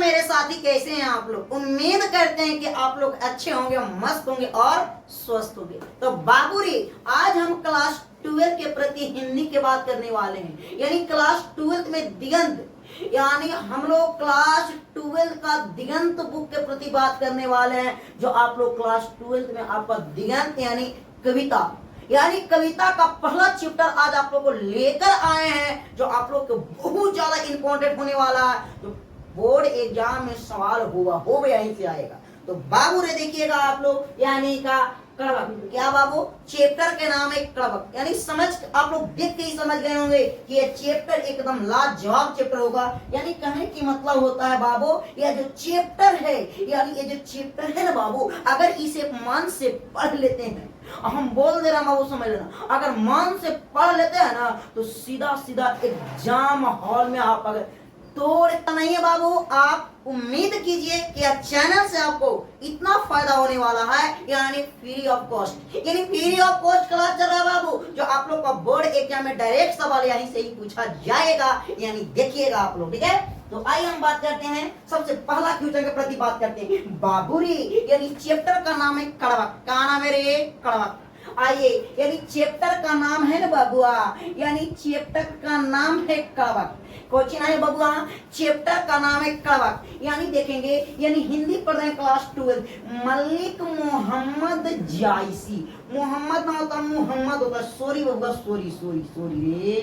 मेरे साथी, कैसे हैं आप लोग? उम्मीद करते हैं कि आप लोग अच्छे होंगे, मस्त होंगे और स्वस्थ होंगे। तो बाबूरी, आज हम क्लास 12 के प्रति हिंदी की बात करने वाले हैं। यानी क्लास 12 में दिगंत, यानी हम लोग क्लास 12 का दिगंत बुक के प्रति बात करने वाले हैं। जो आप लोग क्लास 12 में आपका दिगंत यानी कविता, यानी कविता का पहला चैप्टर आज आप लोग को लेकर आए हैं, जो आप लोग को बहुत ज्यादा इंपॉर्टेंट होने वाला है, जो बोर्ड एग्जाम में सवाल होगा, हो यहीं से आएगा। तो बाबू रे देखिएगा आप लोग, यानी का कड़वक। क्या बाबू? चैप्टर के नाम है कड़वक। यानी समझ, आप लोग देख के ही समझ गए होंगे कि ये चैप्टर एकदम लाजवाब चैप्टर होगा। यानी कहने की मतलब होता है बाबू, यह जो चैप्टर है, यानी ये जो चैप्टर है ना बाबू, अगर इसे मन से पढ़ लेते हैं, हम बोल दे रहा बाबू, समझ लेना, अगर मन से पढ़ लेते हैं ना तो सीधा सीधा एग्जाम हॉल में आप अगर तोड़ता नहीं है बाबू, आप उम्मीद कीजिए कि चैनल से आपको इतना फायदा होने वाला है, यानी फ्री ऑफ कॉस्ट। यानी फ्री ऑफ कॉस्ट क्लास चल रहा है बाबू, जो आप लोग का बोर्ड एग्जाम में डायरेक्ट सवाल यहीं से ही पूछा जाएगा। यानी देखिएगा आप लोग, ठीक है। तो आइए हम बात करते हैं, सबसे पहला क्वेश्चन के प्रति बात करते हैं। बाबूरी, यानी चैप्टर का नाम है कड़वक। क्या नाम है रे? कड़वक। आइए, यानी चैप्टर का नाम है ना बबुआ, यानी चैप्टर का नाम है कड़वक। क्वेश्चन है बबुआ, चैप्टर का नाम है कड़वक। यानी देखेंगे, यानी हिंदी पढ़ रहे हैं क्लास 12, मलिक मोहम्मद जायसी। मोहम्मद ना होता, मोहम्मद होता, सॉरी बबुआ, सॉरी सॉरी सॉरी रे,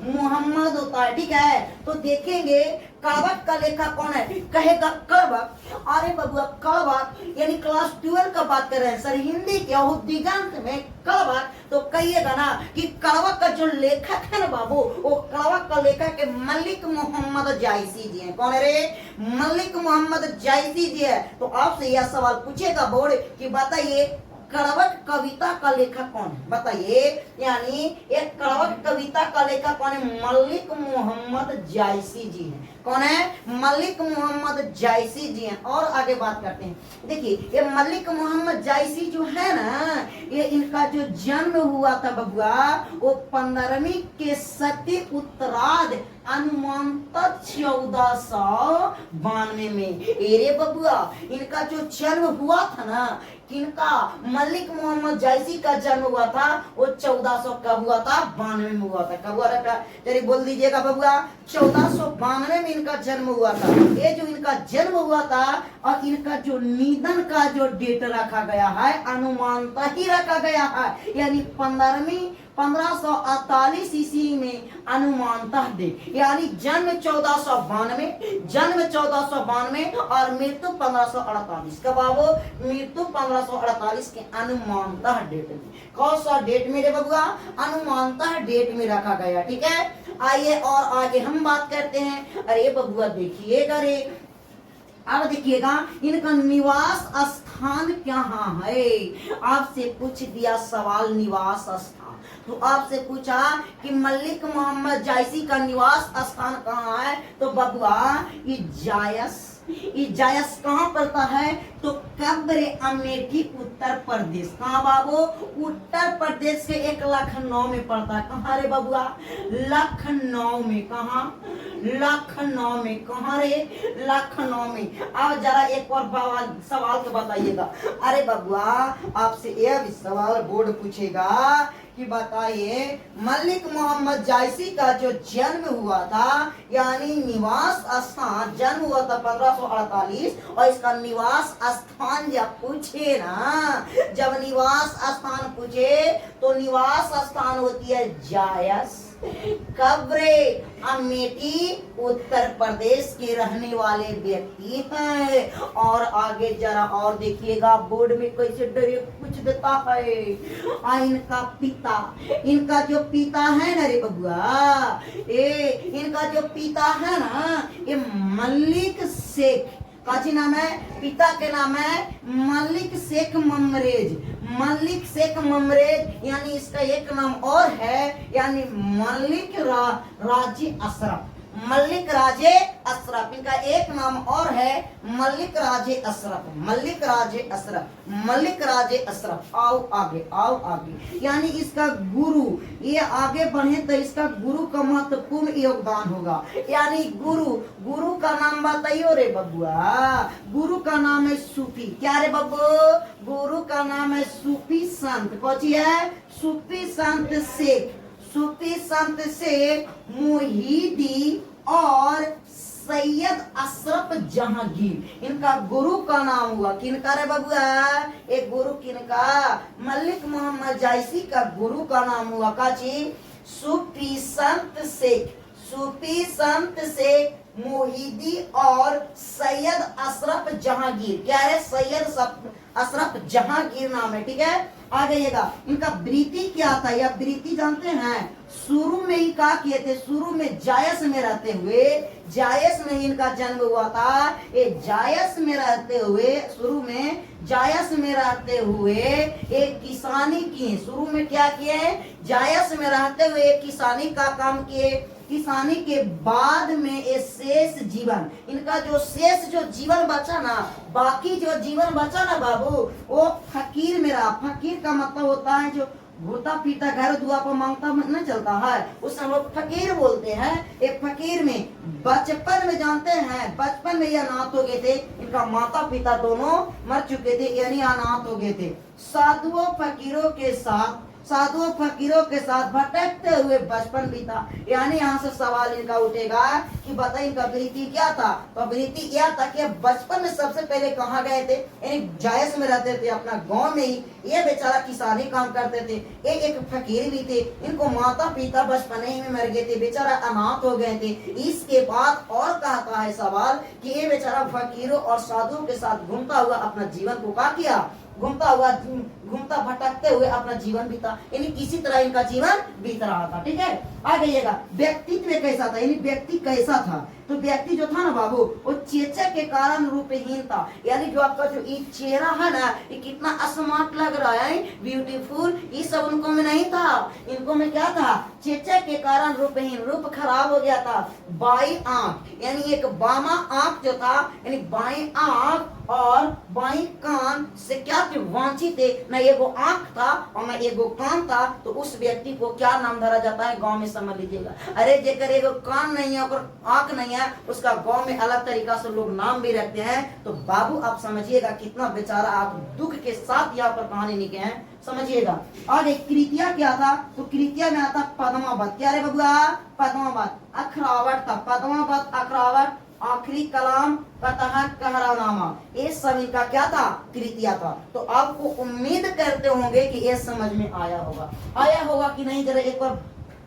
मोहम्मद होता है, ठीक है। तो देखेंगे कड़वक का लेखक कौन है? कहेगा कड़वक। अरे बबुआ, कड़वक यानी क्लास 12 का बात कर रहे हैं सर, हिंदी क्या हो दिगंत में कड़वक, तो कहिएगा ना कि कड़वक का जो लेखक है ना बाबू, वो कड़वक का लेखक है मलिक मोहम्मद जायसी जी है। कौन है रे? मलिक मोहम्मद जायसी जी है। तो आपसे यह सवाल पूछेगा बोर्ड कि बताइए कड़वक कविता का लेखक कौन है? बताइए, यानी एक कड़वक कविता का लेखक कौन है? मलिक मोहम्मद जायसी जी हैं। कौन है? मलिक मोहम्मद जायसी जी हैं। और आगे बात करते हैं। देखिए, ये मलिक मोहम्मद जायसी जो है ना, ये इनका जो जन्म हुआ था बबुआ, वो 15वीं के सती उत्तरार्ध अनुमानतः 1492 में। एरे बबुआ, इनका जो जन्म हुआ था ना, किनका? मलिक मोहम्मद जायसी का जन्म हुआ था, वो 1400 कब हुआ था? 92 में हुआ था। कब हुआ था? चलिए बोल दीजिएगा बबुआ, 1492 में इनका जन्म हुआ था। ये जो इनका जन्म हुआ था और इनका जो निधन का जो डेट रखा गया है, अनुमानतः ही रखा गया है, यानी 1548 ईस्वी में अनुमानतः डेट, यानी जन्म 1492, जन्म 1492 और मृत्यु 1548। कब बाबू? मृत्यु 1548 के अनुमानतः डेट में। कौन सा डेट में रे बबुआ? अनुमानतः डेट में रखा गया, ठीक है। आइए और आगे हम बात करते हैं। अरे बबुआ देखिएगा रे, अब देखिएगा, इनका निवास स्थान कहाँ है? आपसे पूछ दिया सवाल निवास स्थान, तो आपसे पूछा कि मलिक मोहम्मद जायसी का निवास स्थान कहाँ है, तो बबुआ ये जायस कहाँ पड़ता है? तो कब्र अमेठी, उत्तर प्रदेश। कहाँ बाबू? उत्तर प्रदेश के एक लखनऊ में पड़ता है। कहाँ रे बबुआ? लखनऊ में। कहाँ? लखनऊ में। कहाँ रे? लखनऊ में। अब जरा एक और सवाल तो बताइएगा। अरे बबुआ, आपसे यह भी सवाल बोर्ड पूछेगा कि बताइए मलिक मोहम्मद जायसी का जो जन्म हुआ था, यानी निवास स्थान, जन्म हुआ था 1548 और इसका निवास स्थान जब पूछे ना, जब निवास स्थान पूछे तो निवास स्थान होती है जायस, कब्रे अमेठी, उत्तर प्रदेश के रहने वाले व्यक्ति हैं। और आगे जरा और देखिएगा, बोर्ड में कैसे डायरेक्ट पूछ देता है। इनका पिता, इनका जो पिता है ना रे बबुआ, इनका जो पिता है ना, ये मलिक शेख, काची नाम है? पिता के नाम है मलिक शेख ममरेज। मलिक शेख ममरेज, यानी इसका एक नाम और है, यानी मलिक राजे अशरफ। मलिक राजे अशरफ, इनका एक नाम और है मलिक राजे अशरफ। मलिक राजे अशरफ, मलिक राजे अशरफ। आओ आगे, आओ आगे। यानी इसका गुरु, ये आगे बढ़े तो इसका गुरु का महत्वपूर्ण योगदान होगा। यानी गुरु का नाम नाम बताइयो रे बबुआ। गुरु का नाम है सूफी। क्या रे बब्बू? गुरु का नाम है सूफी संत। कौची है? सूफी संत शेख। सूफी संत शेख मुहीदी और सैयद अशरफ जहांगीर, इनका गुरु का नाम हुआ। किनका रे बबुआ? एक गुरु किनका? मलिक मोहम्मद जायसी का गुरु का नाम हुआ। काची? सूफी संत शेख। सूफी संत शेख मुहीदी और सैयद अशरफ जहांगीर। क्या है? सैयद अशरफ जहांगीर नाम है। ठीक है, आ जाइएगा। इनका वृत्ति क्या था? यह वृत्ति जानते हैं? शुरू में ही क्या किए थे? शुरू में जायस में रहते हुए, जायस में ही इनका जन्म हुआ था। ये जायस में रहते हुए, शुरू में जायस में रहते हुए एक किसानी की। शुरू में क्या किए? जायस में रहते हुए एक किसानी का काम किए। किसानी के बाद में ये शेष जीवन, इनका जो शेष जो जीवन बचा ना, बाकी जो जीवन बचा ना बाबू, वो फकीर में रहा। फकीर का मतलब होता है जो घूरता पीता घर दुआ पर मांगता न चलता है, उसे हम लोग फकीर बोलते हैं। एक फकीर में बचपन में जानते हैं, बचपन में ये अनाथ हो गए थे। इनका माता पिता दोनों मर चुके थे, यानी अनाथ हो गए थे। साधुओं फकीरों के साथ भटकते हुए बचपन बीता। यानी यहाँ से सवाल इनका उठेगा कि बताइए इनका वृत्ति क्या था? तो वृत्ति यह था कि बचपन में सबसे पहले कहाँ गए थे? यानी जायस में रहते थे, अपना गांव में ही। ये बेचारा किसानी काम करते थे। एक फकीर भी थे। इनको माता पिता बचपन ही में मर गए थे, बेचारा अनाथ हो गए थे। इसके बाद और कहता है सवाल कि ये बेचारा फकीरों और साधुओं के साथ घूमता हुआ अपना जीवन को क्या किया? घूमता भटकते हुए अपना जीवन बीता। यानी किसी तरह इनका जीवन बीत रहा था। ठीक है, आ जाइएगा। व्यक्तित्व कैसा था? यानी व्यक्ति कैसा था? तो व्यक्ति जो था ना बाबू, वो चेचक के कारण रूपहीन था। यानी जो आपका जो ये चेहरा है ना, ये कितना स्मार्ट लग रहा है, ब्यूटीफुल, ये सब उनको में नहीं था। इनको में क्या था? चेचक के कारण रूपहीन, रूप खराब हो गया था। बाई आंख, यानी एक बामा आंख जो था, यानी बाई आंख और बाई कान से क्या थे? वांछित थे। न एगो आंख था और न एगो कान था। तो उस व्यक्ति को क्या नाम धरा जाता है? गांव में समझ लीजिएगा। अरे जेकर एगो कान नहीं है और आंख नहीं है, उसका गांव में अलग तरीका से लोग नाम भी रखते हैं। तो बाबू आप समझिएगा कितना बेचारा आप दुख के साथ यहाँ पर कहानी लिखे हैं, समझिएगा। आगे कृतिया क्या था? तो कृतिया में आता पद्मावत। क्या रे बबुआ? पद्मावत। अखरावट था। पद्मावत, अखरावट, आखिरी कलाम, कतहर, कहरानामा, ये सब इनका क्या था? कृतिया था। तो आपको उम्मीद करते होंगे कि ये समझ में आया होगा कि नहीं? जरा एक बार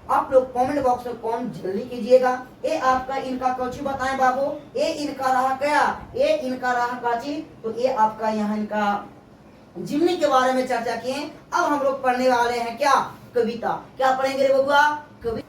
आप लोग कमेंट बॉक्स में कौन जल्दी कीजिएगा। ये आपका इनका कौची बताएं बाबू? ये इनका रहा क्या? ये इनका रहा काची? तो ये आपका यहाँ इनका जिम्नी के बारे में चर्चा किए। अब हम लोग पढ़ने वाले हैं क्या? कविता। क्या पढ़ेंगे रे बबुआ? कविता।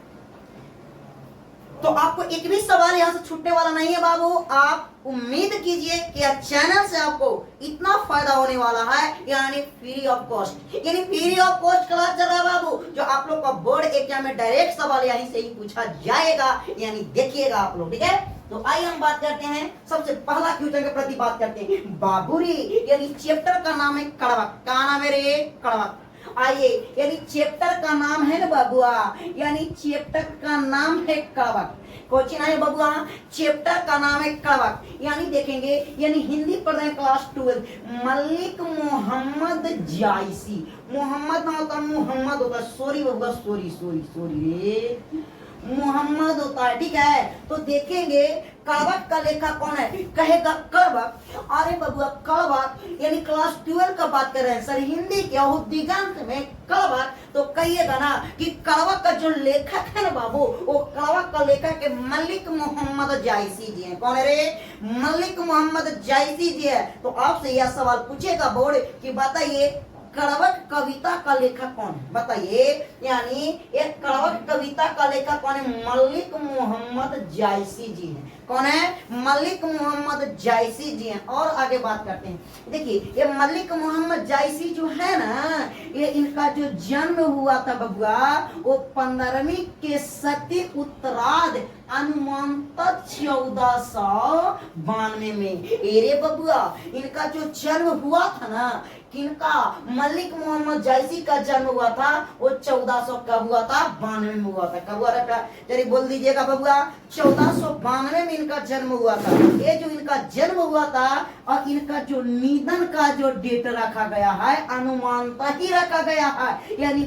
तो आपको एक भी सवाल यहाँ से छूटने वाला नहीं है बाबू। आप उम्मीद कीजिए कि चैनल से आपको इतना फायदा होने वाला है, यानी फ्री ऑफ कॉस्ट। यानी फ्री ऑफ कॉस्ट क्लास चल रहा है बाबू, जो आप लोग का बोर्ड एग्जाम में डायरेक्ट सवाल यहीं से ही पूछा जाएगा। यानी देखिएगा आप लोग। ठीक है, तो आइए हम बात करते हैं। सबसे पहला क्वेश्चन के प्रति बात करते हैं। बाबूरी, यानी चैप्टर का नाम है कड़वक। क्या नाम है रे? कड़वक। आइए, यानी चैप्टर का नाम है ना बबुआ, यानी चैप्टर का नाम है कड़वक। क्वेश्चन है बबुआ, चैप्टर का नाम है कड़वक। यानी देखेंगे, यानी हिंदी पढ़ रहे हैं क्लास 12। मलिक मोहम्मद जायसी। मोहम्मद ना होता, मोहम्मद होता। सॉरी बबुआ, सॉरी मोहम्मद होता है। ठीक है, तो देखेंगे कड़वक का लेखक कौन है? कहेगा कड़वक। अरे बबुआ कड़वक यानी क्लास 12 का बात कर रहे हैं सर, हिंदी क्या हो दिगंत में कड़वक। तो कहिएगा ना कि कड़वक का जो लेखक है ना बाबू, वो कड़वक का लेखक है मलिक मोहम्मद जायसी जी है। कौन है रे? मलिक मोहम्मद जायसी जी है। तो आपसे यह सवाल पूछेगा बोर्ड कि बताइए कड़वक कविता का लेखक कौन है? बताइए, यानी एक कड़वक कविता का लेखक कौन है? मलिक मोहम्मद जायसी जी हैं। कौन है? मलिक मोहम्मद जायसी जी हैं। और आगे बात करते हैं। देखिए, ये मलिक मोहम्मद जायसी जो है ना, ये इनका जो जन्म हुआ था बबुआ, वो 15वीं के सती उत्तरार्ध अनुमानतः 1492 में। एरे बबुआ, इनका जो जन्म हुआ था ना, किनका, मलिक मोहम्मद जायसी का जन्म हुआ था, वो 1400 कब हुआ था? 92 में हुआ था। कब हुआ था? चलिए बोल दीजिएगा बबुआ, 1492 में इनका जन्म हुआ था। ये जो इनका जन्म हुआ था और इनका जो निधन का जो डेट रखा गया है, अनुमानता ही रखा गया है, यानी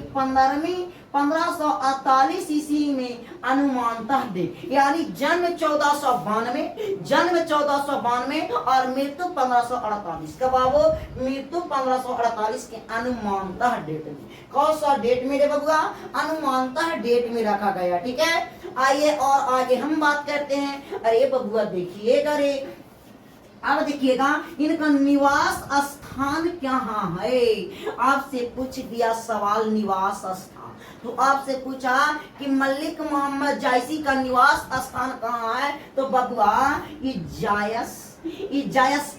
1548 ईस्वी में अनुमानता डेट, यानी जन्म 1492 और मृत्यु 1548। कब आवो? मृत्यु 1548 के अनुमानता डेट में। कौन सा डेट में रे बबुआ? अनुमानता डेट में रखा गया। ठीक है, आइए और आगे हम बात करते हैं। अरे बबुआ देखिएगा रे, अब देखिएगा इनका निवास स्थान कहाँ है। आपसे पूछ दिया सवाल निवास स्थान, तो आपसे पूछा कि मलिक मोहम्मद जायसी का निवास स्थान कहाँ है, तो बबुआ ये जायस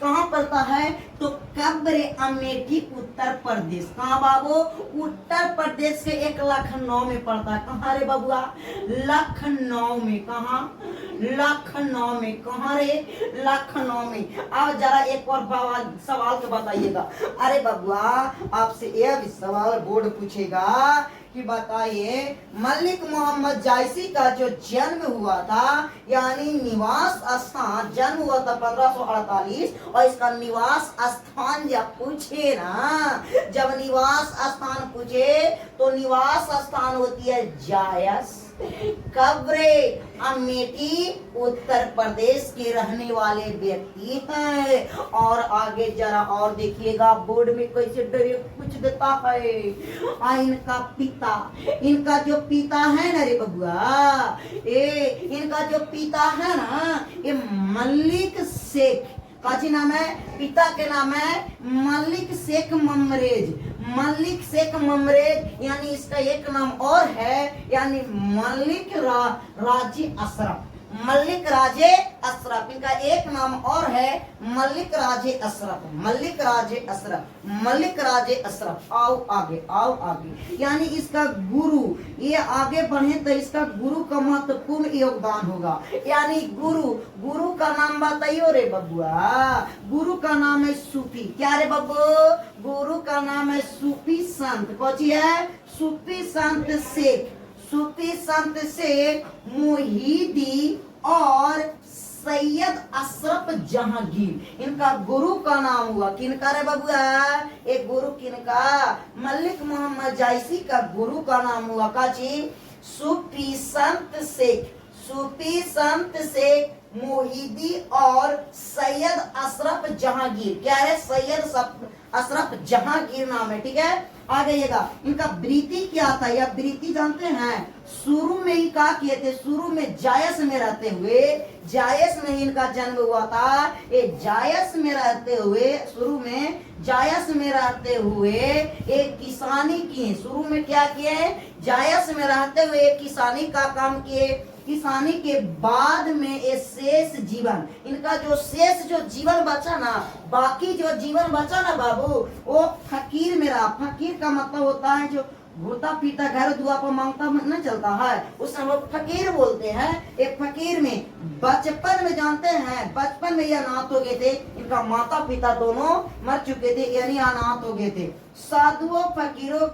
कहाँ पड़ता है? तो कब्र अमेठी, उत्तर प्रदेश। कहाँ बाबू? उत्तर प्रदेश के 1 लखनऊ में पड़ता है। कहाँ रे बबुआ? लखनऊ में। कहाँ? लखनऊ में। कहाँ रे? लखनऊ में। अब जरा एक और सवाल तो बताइएगा। अरे बबुआ, आपसे यह भी सवाल बोर्ड पूछेगा कि बताइए मलिक मोहम्मद जायसी का जो जन्म हुआ था, यानी निवास स्थान, जन्म हुआ था 1548 और इसका निवास स्थान जब पूछे ना, जब निवास स्थान पूछे तो निवास स्थान होती है जायस, कब्रे अमेठी, उत्तर प्रदेश के रहने वाले व्यक्ति हैं। और आगे जरा और देखिएगा बोर्ड में कैसे डायरेक्ट पूछ देता है। इनका जो पिता है ना रे बबुआ, इनका जो पिता है ना, ये मलिक शेख का नाम है, पिता के नाम है मलिक शेख ममरेज। मलिक शेख ममरेज, यानी इसका एक नाम और है, यानी मलिक राजे अशरफ। मलिक राजे अशरफ, इनका एक नाम और है मलिक राजे अशरफ। मलिक राजे अशरफ, मलिक राजे अशरफ। आओ आगे, यानी इसका गुरु, ये आगे बढ़े तो इसका गुरु का महत्वपूर्ण योगदान होगा। यानी गुरु का नाम बताइयो रे बबुआ। गुरु का नाम है सूफी। क्या रे बबू? गुरु का नाम है सूफी संत। कौची है? सूफी संत शेख मुहीदी और सैयद अशरफ जहांगीर, इनका गुरु का नाम हुआ। किनका रे बबुआ? एक गुरु किनका? मलिक मोहम्मद जायसी का गुरु का नाम हुआ काजी? सूफी संत शेख मुहीदी और सैयद अशरफ जहांगीर। क्या है? सैयद अशरफ जहांगीर नाम है। ठीक है, आ जाइएगा। इनका वृत्ति क्या था? यह वृत्ति जानते हैं? शुरू में ही क्या किए थे? शुरू में जायस में रहते हुए, जायस में इनका जन्म हुआ था। ये जायस में रहते हुए, शुरू में जायस में रहते हुए एक किसानी की। शुरू में क्या किए? जायस में रहते हुए किसानी का काम किए। किसानी के बाद में ये शेष जीवन, इनका जो शेष जो जीवन बचा ना, बाकी जो जीवन बचा ना बाबू, वो फकीर में रहा। फकीर का मतलब होता है जो घूरता पीता घर दुआ पर मांगता न चलता है, उस हम लोग फकीर बोलते हैं। एक फकीर में बचपन में जानते हैं, बचपन में ये अनाथ हो गए थे। इनका माता पिता दोनों मर चुके थे, यानी अनाथ हो गए थे। साधुओं फकीरों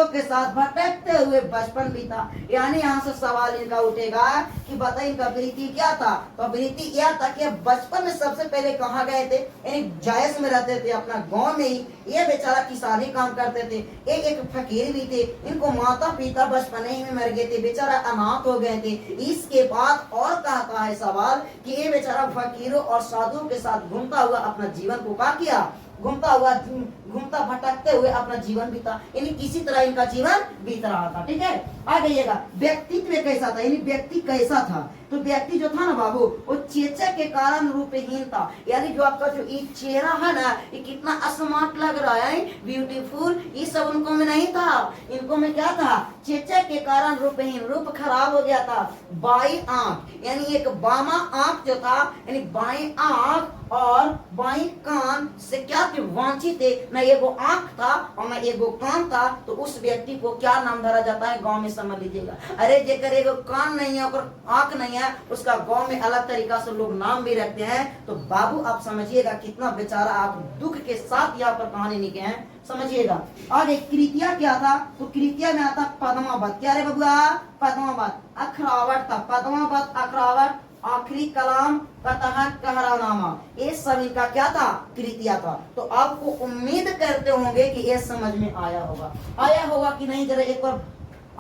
के साथ भटकते हुए बचपन बीता। यानी यहाँ से सवाल इनका उठेगा कि बताइए इनका वृत्ति क्या था? तो वृत्ति यह था कि बचपन में सबसे पहले कहाँ गए थे? यानी जायस में रहते थे, अपना गांव में ही। ये बेचारा किसानी काम करते थे। एक फकीर भी थे, इनको माता पिता बचपन ही में मर गए थे, बेचारा अनाथ हो गए थे। इसके बाद और कहता है सवाल कि ये बेचारा फकीरों और साधुओं के साथ घूमता हुआ अपना जीवन को क्या किया? घूमता भटकते हुए अपना जीवन बीता। यानी किसी तरह इनका जीवन बीत रहा था। ठीक है, आ जाइएगा। व्यक्तित्व कैसा था? यानी व्यक्ति कैसा था? तो व्यक्ति जो था ना बाबू, वो चेचक के कारण रूपहीन था। यानी जो आपका जो ये चेहरा है ना, ये कितना स्मार्ट लग रहा है, ब्यूटीफुल, ये सब उनको में नहीं था। इनको में क्या था? चेचक के कारण रूपहीन, रूप खराब हो गया था। बाई आंख, यानी एक बामा आंख जो था, यानी बाई आंख और बाई कान से क्या थे? वांछित थे, न न एगो आंख था और न एगो कान था, तो उस व्यक्ति को क्या नाम धरा जाता है गांव में, समझ लीजिएगा। अरे जेकर एगो कान नहीं है और आंख नहीं है, उसका गांव में अलग तरीका से लोग नाम भी रखते हैं। तो बाबू आप समझिएगा कितना बेचारा आप दुख के साथ यहाँ पर कहानी लिखे हैं, समझिएगा। आगे कृतिया क्या था, तो कृतिया में आता पद्मावत। क्या रे बबुआ, पद्मावत। अखरावट था, पद्मावत अखरावट, आखिरी कलाम, कतहत, कहरानामा, ये सब इनका क्या था, कृतिया था। तो आपको उम्मीद करते होंगे कि ये समझ में आया होगा कि नहीं, जरा एक बार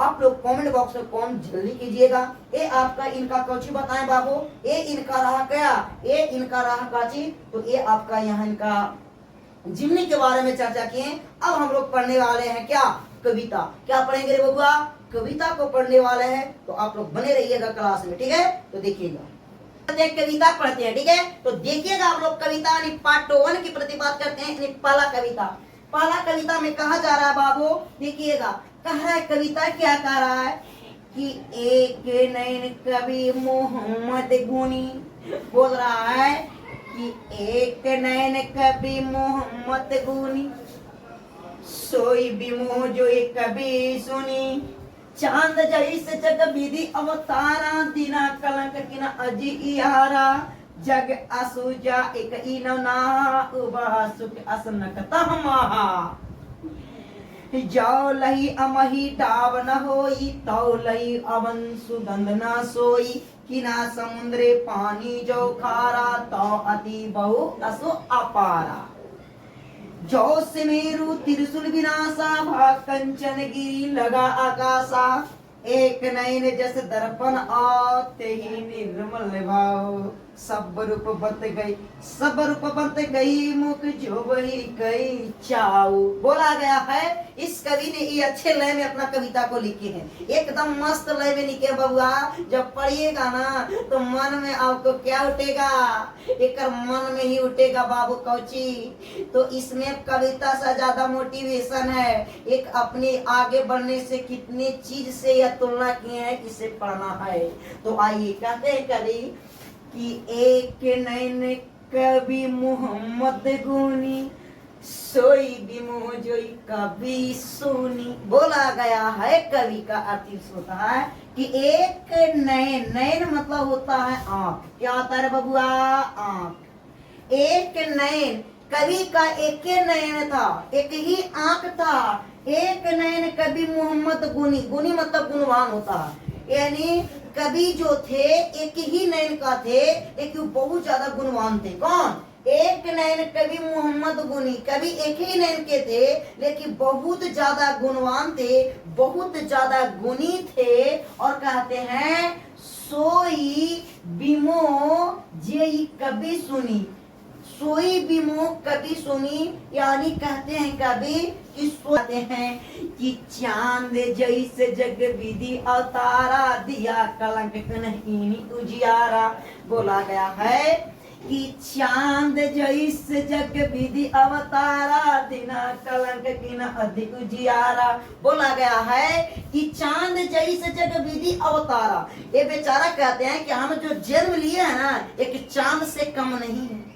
आप लोग कमेंट बॉक्स में कमेंट जल्दी कीजिएगा। ये आपका इनका कौची बताएं बाबू, ये इनका रहा क्या, ये इनका रहा काची, तो ये आपका यहाँ इनका जिमनी के बारे में चर्चा किए। अब हम लोग पढ़ने वाले हैं क्या, कविता। क्या पढ़ेंगे रे बबुआ, कविता को पढ़ने वाले हैं। तो आप लोग बने रहिएगा क्लास में, ठीक है। तो देखिएगा कविता पढ़ते हैं, ठीक है। तो देखिएगा आप लोग कविता पार्ट 1 की प्रति बात करते हैं। पहला कविता में कहा जा रहा है बाबू, देखिएगा कह रहा है कविता क्या कह रहा है कि एक नैन कवि मोहम्मद गुनी बोल रहा है कि एक नैन कवि मोहम्मद गुनी, सोई बिमो जो एक कभी सुनी, चांद जैसे जग विधि अवतारा, दिना कलंक किना अजी इहारा, जग असुजा एक इनो ना उबा सुख असनक तहमाहा, जाओ लही अमही टाव न होई, तो लही अवन सुगंध न सोई, किना समुद्रे पानी जो खारा, तो अति बहु असु अपारा, जो सिमेरु त्रिशूल विनाशा, भा कंचन गिरी लगा आकाशा, एक नयन जस दर्पण आते ही निर्मल भाव, सब रूप बत गई मुख जो वही गई चाऊ। बोला गया है, इस कवि ने ये अच्छे लय में अपना कविता को लिखे हैं, एकदम मस्त लय में लिखे बबुआ। जब पढ़िएगा ना तो मन में आपको क्या उठेगा, एक मन में ही उठेगा बाबू कौची। तो इसमें कविता से ज्यादा मोटिवेशन है, एक अपने आगे बढ़ने से कितने चीज से यह तुलना किए हैं, इसे पढ़ना है। तो आइए कहते हैं कवि कि एक नैन कवि मोहम्मद गुनी, सोई बिमो जोई कभी सुनी। बोला गया है कवि का अर्थ होता है कि एक नैन मतलब होता है आंख। क्या होता है बबुआ, आंख। एक नैन, कवि का एक नयन था, एक ही आंख था। एक नयन कवि मोहम्मद गुनी, गुनी मतलब गुणवान होता है, यानी कवि जो थे एक ही नयन का थे, लेकिन बहुत ज्यादा गुणवान थे। कौन, एक नयन कवि मोहम्मद गुनी, कवि एक ही नयन के थे लेकिन बहुत ज्यादा गुणवान थे, बहुत ज्यादा गुणी थे। और कहते हैं सोई बिमो जेई कवि सुनी, सोई बिमो कवि सुनी, यानी कहते हैं कवि कि सोते हैं कि चांद जैसे जग विधि अवतारा, दिया कलंक नहीं उजियारा। बोला गया है कि चांद जैसे जग विधि अवतारा, दिना कलंक किना अधिक उजियारा। बोला गया है कि चांद जैसे जग विधि अवतारा। ये बेचारा कहते हैं कि हम जो जन्म लिए हैं ना, एक चांद से कम नहीं है,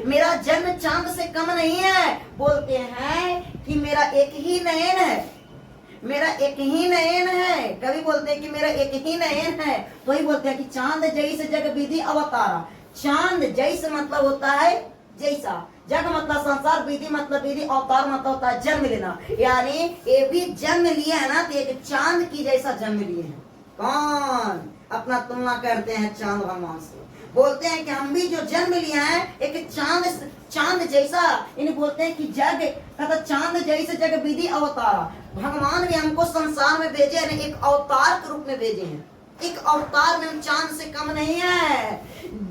मेरा जन्म चांद से कम नहीं है। बोलते हैं कि मेरा एक ही नयन है, मेरा एक ही नयन है। कवि बोलते हैं कि मेरा एक ही नयन है, तो ही बोलते हैं कि चांद जैसे जग विधि अवतारा। चांद जैसे मतलब होता है जैसा, जग मतलब संसार, विधि मतलब विधि, अवतार मतलब होता है जन्म लेना। यानी ये भी जन्म लिए है ना, तो एक चांद की जैसा जन्म लिए हैं। कौन, अपना तुलना करते हैं चांद भगवान से। बोलते हैं कि हम भी जो जन्म लिया है एक चांद जैसा, इन्हें बोलते हैं कि जग तथा चांद जैसे जग विधि अवतारा। भगवान भी हमको संसार में भेजे हैं, एक अवतार के रूप में भेजे हैं। एक अवतार में हम चांद से कम नहीं है।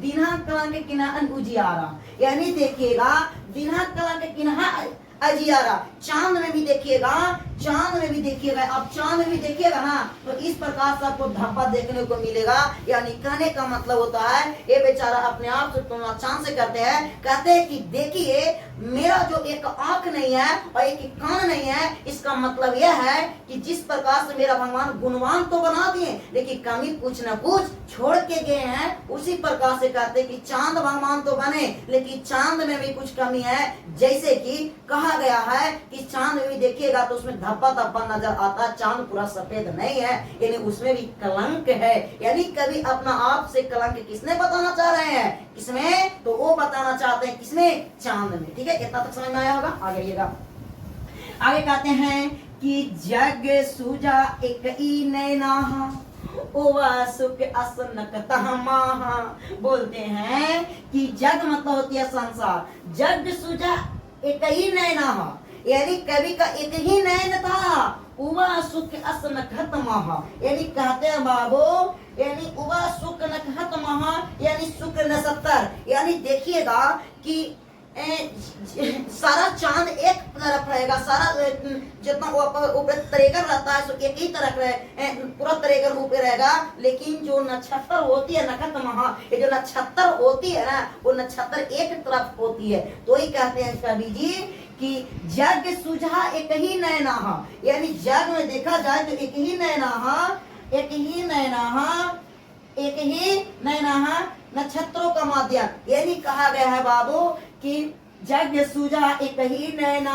दिना कला के किनारे उजियारा, यानी देखिएगा दिना कला के किनारे अजियारा, चांद में भी देखिएगा, चांद में भी देखिएगा। अब चांद में भी देखिएगा ना तो इस प्रकार से आपको धब्बा देखने को मिलेगा। यानी कहने का मतलब होता है ये बेचारा अपने आप से तुलना चांद से करते हैं। कहते हैं कि देखिए मेरा जो एक आंख नहीं है और एक कान नहीं है, इसका मतलब यह है कि जिस प्रकार से मेरा भगवान गुणवान तो बना दिए लेकिन कमी कुछ न कुछ छोड़ के गए हैं, उसी प्रकार से कहते हैं कि चांद भगवान तो बने लेकिन चांद में भी कुछ कमी है। जैसे कि कहा कहा गया है कि चांद भी देखिएगा तो उसमें धब्बा धब्बा नजर आता है, चांद पूरा सफेद नहीं है, यानी उसमें भी कलंक है। यानी कभी अपना आप से कलंक किसने बताना चाह रहे हैं, किसमें, तो वो बताना चाहते हैं किसमें, चांद में। ठीक है, इतना तक समझ में आया होगा। आगे आगे कहते हैं कि जग सूजा एक ही नैना सुख असनक तहमाहा। बोलते हैं कि जग मतलब होती है संसार, जग सूजा एक ही नैना, यानी कवि का एक ही नैन था, उवा सुख असन खत्म, यानी कहते हैं बाबू, यानी उवा सुख न खत्म, यानी शुक्र न 70, यानी देखिएगा कि सारा चांद एक तरफ रहेगा, सारा जितना ऊपर तरेगर रहता है सो एक ही तरफ रहे, पूरा तरेगर ऊपर रहेगा, लेकिन जो नक्षत्र होती है नक्षत्र, ये जो नक्षत्र होती है ना, वो नक्षत्र एक तरफ होती है। तो ही कहते हैं कवि जी कि जग सुझा एक ही नैना, यानी जग में देखा जाए तो एक ही नैना, एक ही नैना, एक ही नैना, नक्षत्रों का माध्यम, यानी कहा गया है बाबू कि जग सूझा एक ही नैना,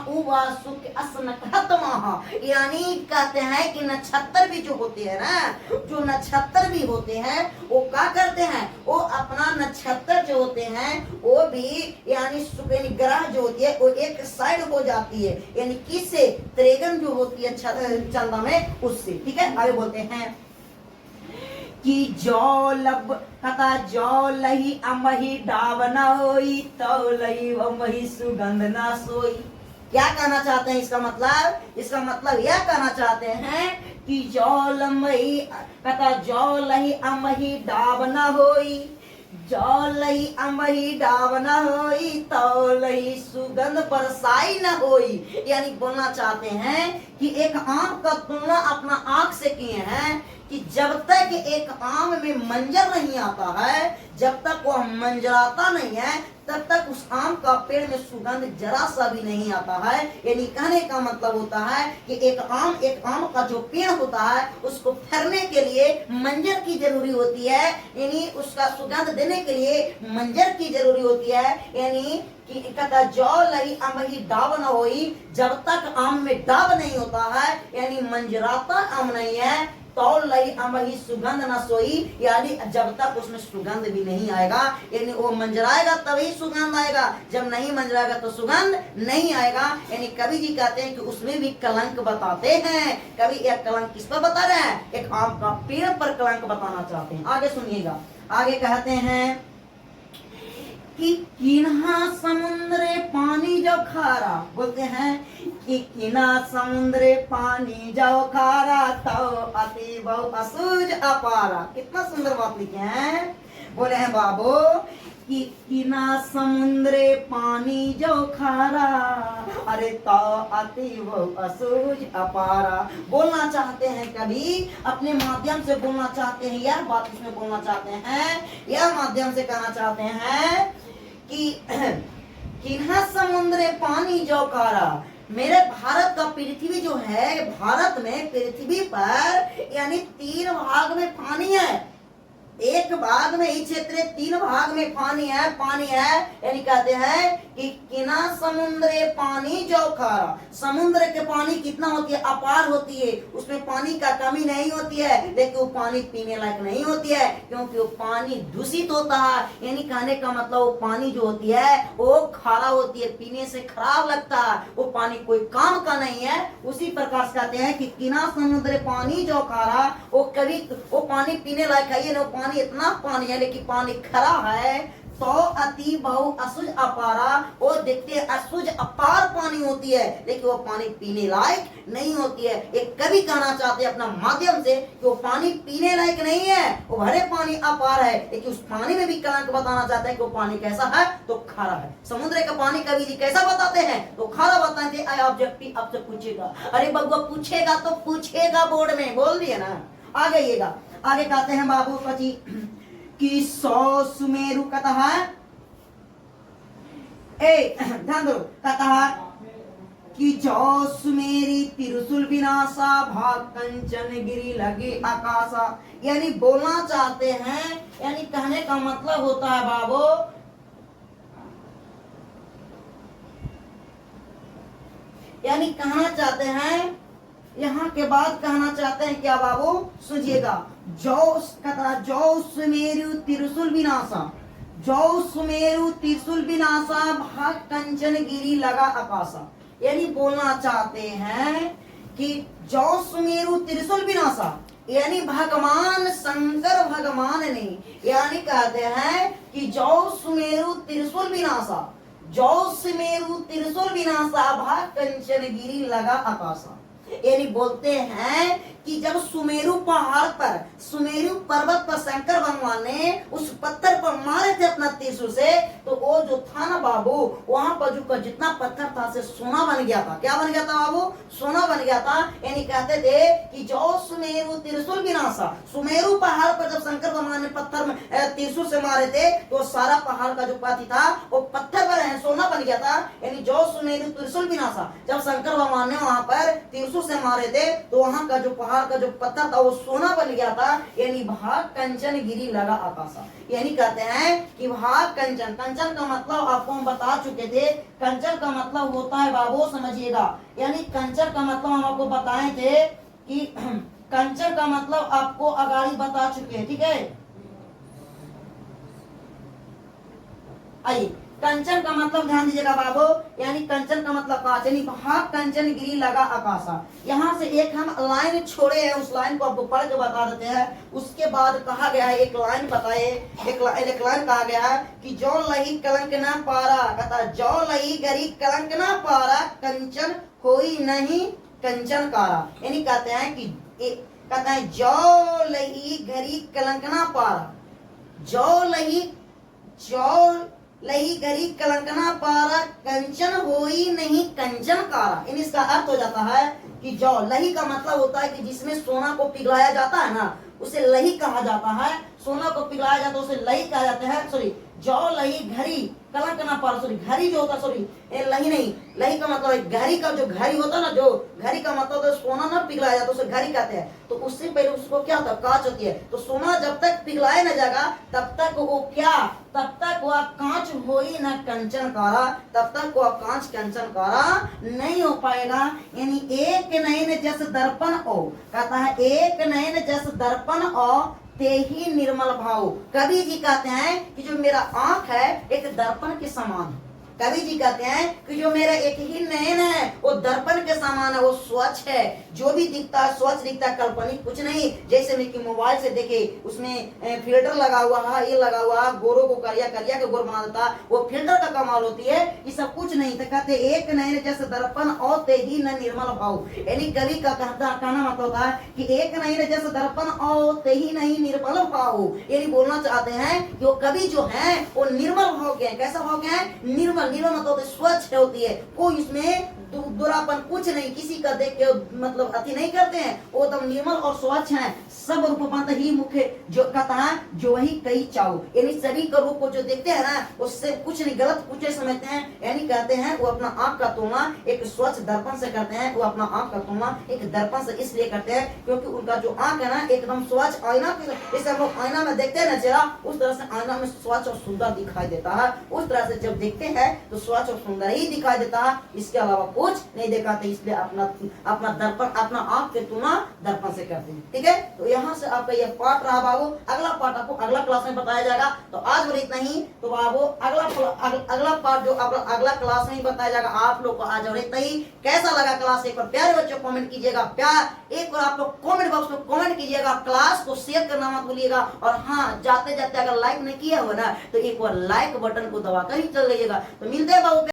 उवा सुख असन खत्म, यानी कहते हैं कि नक्षत्र भी जो होते हैं ना, जो नक्षत्र भी होते हैं वो क्या करते हैं, वो अपना नक्षत्र जो होते हैं वो भी यानी ग्रह जो होती है वो एक साइड हो जाती है, यानी किससे, त्रेगन जो होती है चंद्रमा में उससे। ठीक है, आगे बोलते हैं कि जो लब कथा जो लही अमही डाव न होई, तो लही अमही सुगंध न सोई। क्या कहना चाहते हैं इसका मतलब, इसका मतलब यह कहना चाहते हैं कि जो लमही कथा जो लही अमही डाव न होई, जो लही अमही डाव न होई, तो लही सुगंध बरसाई न होई, यानी बोलना चाहते हैं कि एक आम का तुलना अपना आंख से किए हैं कि जब तक एक आम में मंजर नहीं आता है, जब तक वह मंजराता नहीं है, तब तक उस आम का पेड़ में सुगंध जरा सा भी नहीं आता है। यानी कहने का मतलब होता है कि एक आम का जो पेड़ होता है उसको फरने के लिए मंजर की जरूरी होती है, यानी उसका सुगंध देने के लिए मंजर की जरूरी होती है। यानी कि कहता जो लही अमही डाब न होई, जब तक आम में डाब नहीं होता है, यानी मंजराता आम नहीं है, तो लई अमही सुगंध न सोई, यानी जब तक उसमें सुगंध भी नहीं आएगा, यानी वो मंजराएगा तभी सुगंध आएगा, जब नहीं मंजराएगा तो सुगंध नहीं आएगा। यानी कवि जी कहते हैं कि उसमें भी कलंक बताते हैं। कवि एक कलंक किस पर बता रहे हैं, एक आम का पेड़ पर कलंक बताना चाहते हैं। आगे सुनिएगा, आगे कहते हैं कि किन्हा समुद्रे पानी जो खारा, बोलते हैं कि किना समुद्रे पानी जो खारा, तो अति बहु असुज अपारा। कितना सुंदर बात लिखे हैं, बोले हैं बाबू कि किना समुद्रे पानी जो खारा, अरे तो अति बहु असुज अपारा। बोलना चाहते हैं कभी अपने माध्यम से बोलना चाहते हैं, यह बात इसमें बोलना चाहते हैं, यह माध्यम से कहना चाहते हैं कि किन्हा समुद्रे पानी जो खारा, मेरे भारत का पृथ्वी जो है, भारत में पृथ्वी पर यानी 3 भाग में पानी है, एक भाग में ही क्षेत्र 3 भाग में पानी है, पानी है, यानी कहते हैं कि किना समुद्रे पानी जो खारा, समुद्र के पानी कितना होती है, अपार होती है, उसमें पानी का कमी नहीं होती है, लेकिन वो पानी पीने लायक नहीं होती है, क्योंकि वो पानी दूषित होता है। यानी कहने का मतलब वो पानी जो होती है वो खारा होती है, पीने से खराब लगता है, वो पानी कोई काम का नहीं है। उसी प्रकार से कहते हैं कि किना समुद्र पानी जो खारा, वो कभी वो पानी पीने लायक है, वो पानी इतना पानी है लेकिन पानी खरा है, तो अति बहु असुज अपारा, वो देखते असुज अपार पानी होती है, लेकिन वो पानी पीने लायक नहीं होती है। एक कवि कहना चाहते हैं अपना माध्यम से कि वो पानी पीने लायक नहीं है, वो भरे पानी अपार है, लेकिन उस पानी में भी कलंक बताना चाहते हैं कि वो पानी कैसा है, तो खारा है। समुद्र का पानी कवि जी कैसा बताते हैं, तो खारा बताते हैं। ऑब्जेक्टिव आपसे पूछेगा, अरे बबुआ पूछेगा तो पूछेगा बोर्ड में, बोल दिए ना। आगे आगे कहते हैं बाबू पति कि 100 सुमेरु कथा ध्यान दो, कथा कि जो सुमेरी तिरुसुल विनाशा, भाग कंचन गिरी लगे आकाशा। यानी बोलना चाहते हैं, यानी कहने का मतलब होता है बाबू यानी कहना चाहते हैं, यहाँ के बाद कहना चाहते हैं क्या बाबू, सुनिएगा। जो सुमेरु त्रिशूल विनाशा, जो सुमेरु त्रिशूल विनाशा भाग कंचन गिरी लगा आकाशा। यानी बोलना चाहते हैं कि जो सुमेरु त्रिशूल विनाशा, यानी भगवान शंकर भगवान ने, यानी कहते हैं कि जो सुमेरु त्रिशूल विनाशा, जो सुमेरु त्रिशूल विनाशा भाग कंचन गिरी लगा आकाशा। यानी बोलते हैं कि जब सुमेरु पहाड़ पर, सुमेरु पर्वत पर शंकर भगवान ने उस पत्थर पर मारे थे अपना त्रिशूल से, तो वो जो था ना बाबू, वहां पर जो जितना पत्थर था से सोना बन गया था। क्या बन गया था बाबू, सोना बन गया था। यानी कहते थे कि जो सुमेरु त्रिशूल विनाशा, सुमेरु पहाड़ पर जब शंकर भगवान ने पत्थर में त्रिशूल से मारे थे, तो सारा पहाड़ का जो पाती था वो पत्थर पर सोना बन गया था। यानी जो सुमेरु त्रिशूल विनाशा, जब शंकर भगवान ने वहां पर त्रिशूल से मारे थे, तो वहां का जो पहाड़ का जो पत्थर था वो सोना बन गया था। यानी भाग कंचन गिरी लगा आकाशा। यानी कहते हैं कि भाग कंचन, कंचन का मतलब आपको हम बता चुके थे। कंचन का मतलब होता है बाबू, समझिएगा, यानी कंचन का मतलब हम आपको बताए थे कि कंचन का मतलब आपको अगाड़ी बता चुके हैं, ठीक है। आइए, कंचन का मतलब ध्यान दीजिएगा बाबू, यानी कंचन का मतलब कांच, यानी भाग कंचन गिरी लगा आकाशा। यहाँ से एक हम लाइन छोड़े हैं, उस लाइन को आपको पढ़ के बता देते हैं। उसके बाद कहा गया है, एक लाइन बताए, एक लाइन कहा गया है कि जो लही कलंक ना पारा, कहता जो लही गरी कलंक ना पारा, कंचन होई नहीं कंचन कारा। यानी कहते हैं कि कहता है जो लही गरी कलंक ना पारा, जो लही गरी कलंकना पारा, कंचन होई नहीं कंचन कारा। इन इसका अर्थ हो जाता है कि जौ, लही का मतलब होता है कि जिसमें सोना को पिघलाया जाता है ना, उसे लही कहा जाता है। सोना को पिघलाया जाता है उसे लही कहा जाता है। सॉरी, जौ लही घड़ी कलंकना पारा, सॉरी घड़ी जो होता है, सॉरी लही नहीं, लही का मतलब है घड़ी का, जो घड़ी होता है ना, जो घड़ी का मतलब होता है सोना ना पिघलाया जाता है उसे घड़ी कहते हैं। तो उससे पहले उसको क्या होता है, कांच होती है। तो सोना जब तक पिघलाया न जाएगा तब तक वो क्या, तब तक वह कांच होई न कंचन कारा, तब तक वह कांच कंचन कारा नहीं हो पाएगा। यानी एक नयन जस दर्पण ओ, कहता है एक नयन जस दर्पण ओ ते ही निर्मल भाव। कवि जी कहते हैं कि जो मेरा आंख है एक दर्पण के समान है। कवि जी कहते हैं कि जो मेरा एक ही नयन है वो दर्पण के समान है, वो स्वच्छ है। जो भी दिखता है स्वच्छ दिखता है, काल्पनिक कुछ नहीं। जैसे में कि मोबाइल से देखे उसमें फिल्टर लगा हुआ है, ये लगा हुआ है, गोरों को करिया करिया के गोर बना देता है, वो फिल्टर का कमाल होती है। ये सब कुछ नहीं। तो कहते एक नयन जैसे दर्पण और ते ही न निर्मल भाव। यानी कवि का कहना मतलब होता है कि एक नयन जैसे दर्पण और ते ही नहीं निर्मल भाव। यानी बोलना चाहते हैं कि वो कवि जो है वो निर्मल भाव के हैं। कैसा भाव के हैं, निर्मल मतलब स्वच्छ होती है, कोई इसमें दुरापन कुछ नहीं, किसी का देख के मतलब अति नहीं करते हैं, वो एकदम निर्मल और स्वच्छ हैं। सब रूपवंत ही मुख्य जो कहता है, जो वही कई चाओ, यानी सभी का रूप को जो देखते हैं ना उससे कुछ नहीं गलत कुछ नहीं समझते हैं। यानी कहते हैं वो अपना आंख का तुलना एक स्वच्छ दर्पण से करते हैं। वो अपना आंख का तुलना एक दर्पण से इसलिए करते हैं क्योंकि उनका जो आंख है ना एकदम स्वच्छ, आईना जैसे हम लोग आईना में देखते हैं ना चेहरा, उस तरह से आईना में स्वच्छ और सुंदर दिखाई देता है। उस तरह से जब देखते हैं तो स्वच्छ और सुंदर ही दिखाई देता है, इसके अलावा कुछ नहीं दिखाते। इसलिए अपना दर्पण, अपना आंख की तुलना दर्पण से करते हैं। ठीक है, तो यहाँ से आपका यह पाठ रहा बाबू। अगला पाठ आपको अगला क्लास में बताया जाएगा। तो आज और इतना ही। तो बाबू अगला पाठ जो अगला क्लास में ही बताया जाएगा आप लोग को। आज और इतना ही। कैसा लगा क्लास, एक बार प्यारे बच्चों कमेंट कीजिएगा। प्यार एक बार आप लोग कमेंट बॉक्स में कमेंट कीजिएगा। क्लास को शेयर करना मत भूलिएगा। और हाँ, जाते जाते अगर लाइक नहीं किया हो ना तो एक बार लाइक बटन को दबाकर ही चल जाइएगा। तो मिलते हैं बाबू।